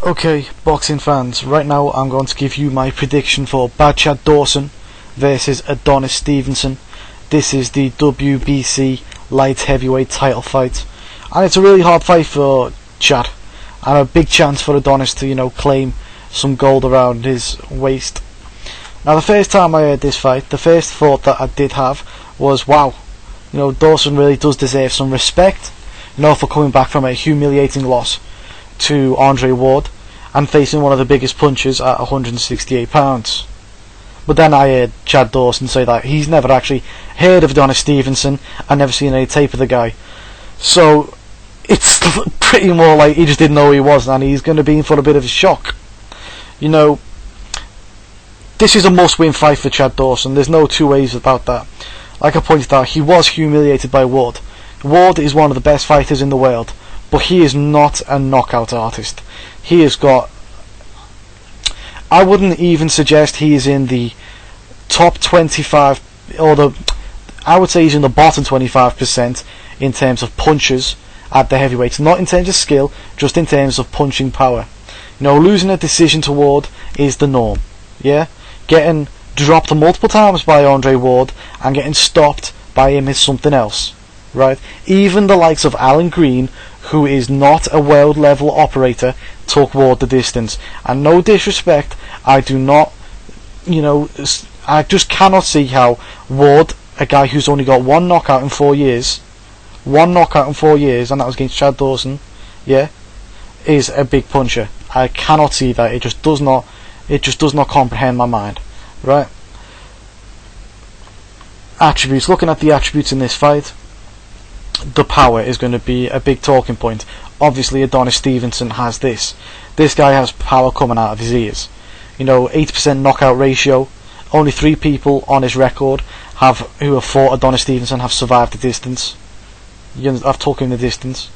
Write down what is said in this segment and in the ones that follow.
Okay, boxing fans, right now I'm going to give you my prediction for Bad Chad Dawson versus Adonis Stevenson. This is the WBC light heavyweight title fight, and it's a really hard fight for Chad, and a big chance for Adonis to, claim some gold around his waist. Now, the first time I heard this fight, the first thought that I did have was, wow, Dawson really does deserve some respect, for coming back from a humiliating loss to Andre Ward and facing one of the biggest punchers at 168 pounds. But then I heard Chad Dawson say that he's never actually heard of Adonis Stevenson and never seen any tape of the guy. So it's pretty more like he just didn't know who he was, and he's going to be in for a bit of a shock. This is a must-win fight for Chad Dawson. There's no two ways about that. Like I pointed out, he was humiliated by Ward. Ward is one of the best fighters in the world, but he is not a knockout artist. He has got... I wouldn't even suggest he is in the top 25, I would say he's in the bottom 25% in terms of punches at the heavyweights. Not in terms of skill, just in terms of punching power. Losing a decision to Ward is the norm. Yeah? Getting dropped multiple times by Andre Ward and getting stopped by him is something else. Right? Even the likes of Alan Green, who is not a world level operator, took Ward the distance. And no disrespect, I do not, I just cannot see how Ward, a guy who's only got one knockout in 4 years, and that was against Chad Dawson, is a big puncher. I cannot see that. It just does not comprehend my mind. Right? Attributes. Looking at the attributes in this fight, the power is going to be a big talking point. Obviously, Adonis Stevenson has this. This guy has power coming out of his ears. 80% knockout ratio. Only 3 people on his record who have fought Adonis Stevenson have survived the distance. I've took him the distance.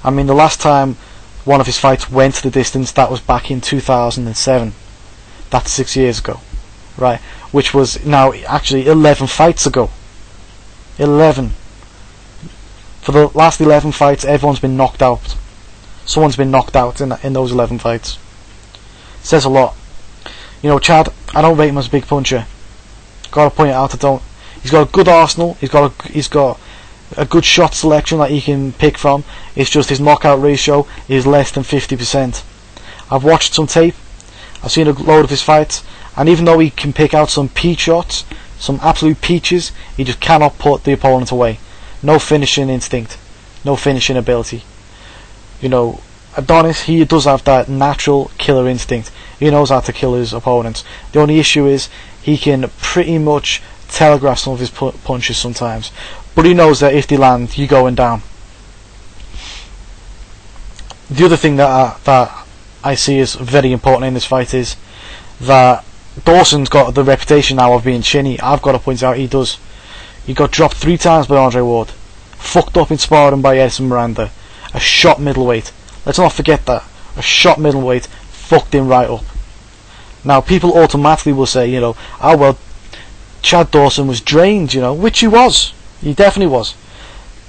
I mean, the last time one of his fights went to the distance, that was back in 2007. That's 6 years ago. Right? Which was now actually 11 fights ago. 11. For the last 11 fights, everyone's been knocked out. Someone's been knocked out in those 11 fights. Says a lot. Chad, I don't rate him as a big puncher. Got to point it out. I don't. He's got a good arsenal. He's got a good shot selection that he can pick from. It's just his knockout ratio is less than 50%. I've watched some tape. I've seen a load of his fights, and even though he can pick out some peach shots, some absolute peaches, he just cannot put the opponent away. No finishing instinct, no finishing ability. Adonis, he does have that natural killer instinct. He knows how to kill his opponents. The only issue is he can pretty much telegraph some of his punches sometimes, but he knows that if they land, you're going down. The other thing that I see is very important in this fight is that Dawson's got the reputation now of being chinny. I've got to point out he does. He got dropped 3 times by Andre Ward. Fucked up in sparring by Edson Miranda. A shot middleweight. Let's not forget that. A shot middleweight fucked him right up. Now, people automatically will say, oh well, Chad Dawson was drained, which he was. He definitely was.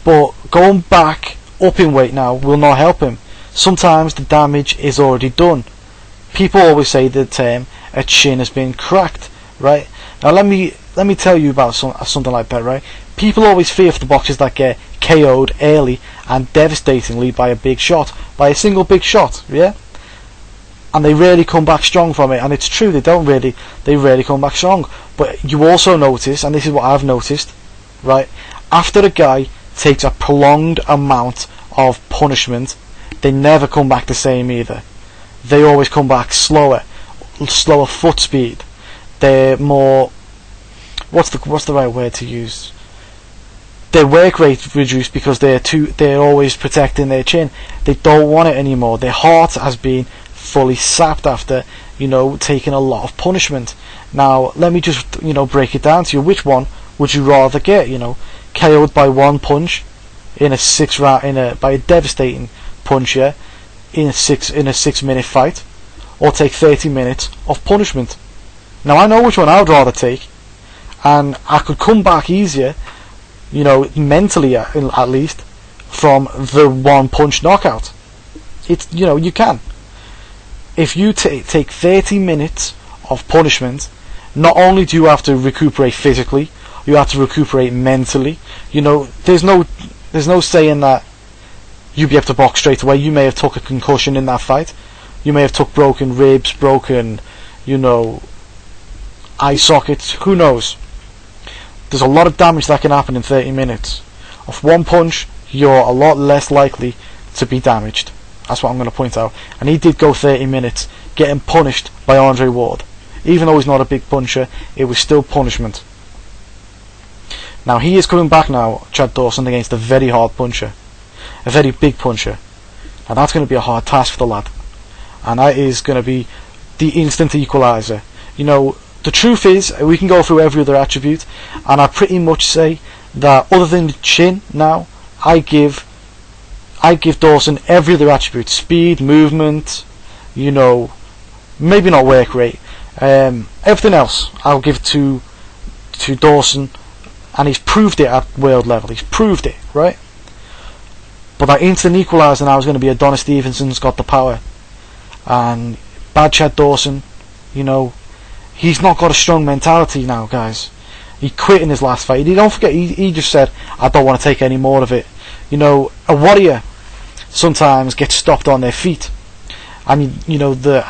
But going back up in weight now will not help him. Sometimes the damage is already done. People always say the term, a chin has been cracked, right? Now let me tell you about something like that, right? People always fear for the boxers that get KO'd early and devastatingly by a big shot, by a single big shot, yeah? And they rarely come back strong from it, and it's true, they rarely come back strong. But you also notice, and this is what I've noticed, right? After a guy takes a prolonged amount of punishment, they never come back the same either. They always come back slower foot speed. They're more, what's the right word to use? Their work rate reduced because they're always protecting their chin. They don't want it anymore. Their heart has been fully sapped after taking a lot of punishment. Now let me just break it down to you. Which one would you rather get? KO'd by one punch in a 6 round by a devastating punch, yeah, in a 6-minute fight, or take 30 minutes of punishment? Now I know which one I would rather take, and I could come back easier, mentally at least, from the one punch knockout. It's you can. if you take 30 minutes of punishment, not only do you have to recuperate physically, you have to recuperate mentally. You know, there's no saying that you'll be able to box straight away. You may have took a concussion in that fight. You may have took broken ribs, broken, eye sockets. Who knows? There's a lot of damage that can happen in 30 minutes. Off one punch, you're a lot less likely to be damaged. That's what I'm going to point out. And he did go 30 minutes getting punished by Andre Ward. Even though he's not a big puncher, it was still punishment. Now he is coming back now, Chad Dawson, against a very hard puncher. A very big puncher. And that's going to be a hard task for the lad. And that is going to be the instant equaliser. The truth is, we can go through every other attribute, and I pretty much say that other than the chin now, I give Dawson every other attribute. Speed, movement, maybe not work rate. Everything else I'll give to Dawson, and he's proved it at world level. He's proved it, right? But that instant equaliser now is going to be Adonis Stevenson's got the power. And bad Chad Dawson, he's not got a strong mentality now, guys. He quit in his last fight. Don't forget, he just said, I don't want to take any more of it. A warrior sometimes gets stopped on their feet, and the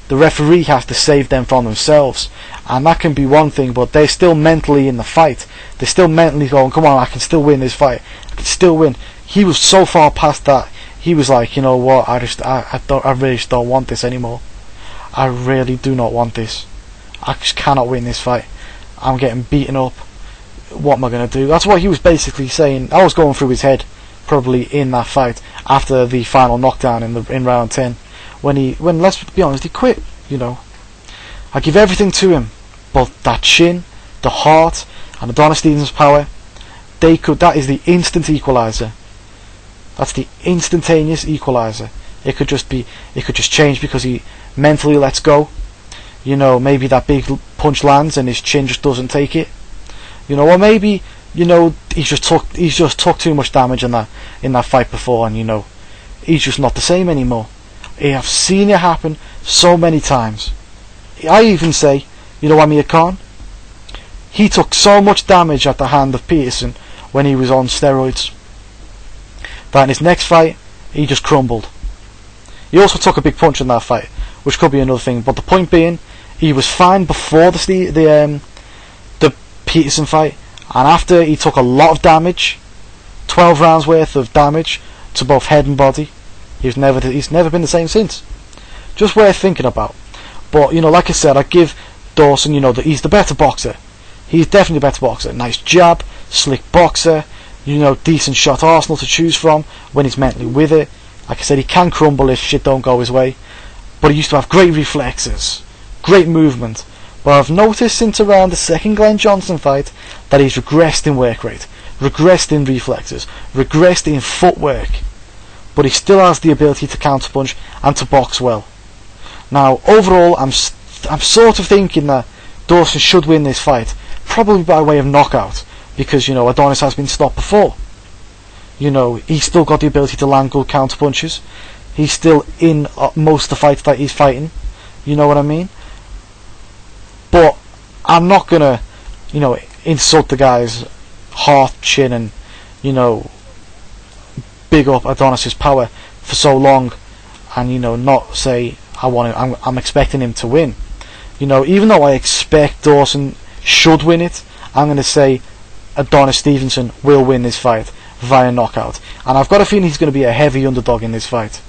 referee has to save them from themselves, and that can be one thing, but they're still mentally in the fight. They're still mentally going, come on, I can still win this fight. I can still win. He was so far past that. He was like, you know what, I really just don't want this anymore. I really do not want this. I just cannot win this fight. I'm getting beaten up. What am I going to do? That's what he was basically saying. I was going through his head probably in that fight after the final knockdown in round 10 when let's be honest, he quit. I give everything to him, but that chin, the heart, and Adonis Stevenson's power, that is the instant equaliser. That's the instantaneous equaliser. It could just change because he mentally lets go. Maybe that big punch lands and his chin just doesn't take it. Or maybe he's just took too much damage in that fight before, and he's just not the same anymore. I've seen it happen so many times. I even say, Amir Khan, he took so much damage at the hand of Peterson when he was on steroids that in his next fight he just crumbled. He also took a big punch in that fight, which could be another thing. But the point being, he was fine before the Peterson fight, and after he took a lot of damage, 12 rounds worth of damage to both head and body, he's never been the same since. Just worth thinking about. But like I said, I give Dawson, he's the better boxer. He's definitely a better boxer. Nice jab, slick boxer, decent shot arsenal to choose from when he's mentally with it. Like I said, he can crumble if shit don't go his way, but he used to have great reflexes, great movement. But I've noticed since around the second Glenn Johnson fight that he's regressed in work rate, regressed in reflexes, regressed in footwork, but he still has the ability to counterpunch and to box well. Now overall, I'm sort of thinking that Dawson should win this fight, probably by way of knockout, because Adonis has been stopped before. He's still got the ability to land good counter punches. He's still in most of the fights that he's fighting. You know what I mean? But I'm not gonna, insult the guy's heart, chin, and big up Adonis's power for so long, and not say I'm expecting him to win. Even though I expect Dawson should win it, I'm gonna say Adonis Stevenson will win this fight via knockout, and I've got a feeling he's going to be a heavy underdog in this fight.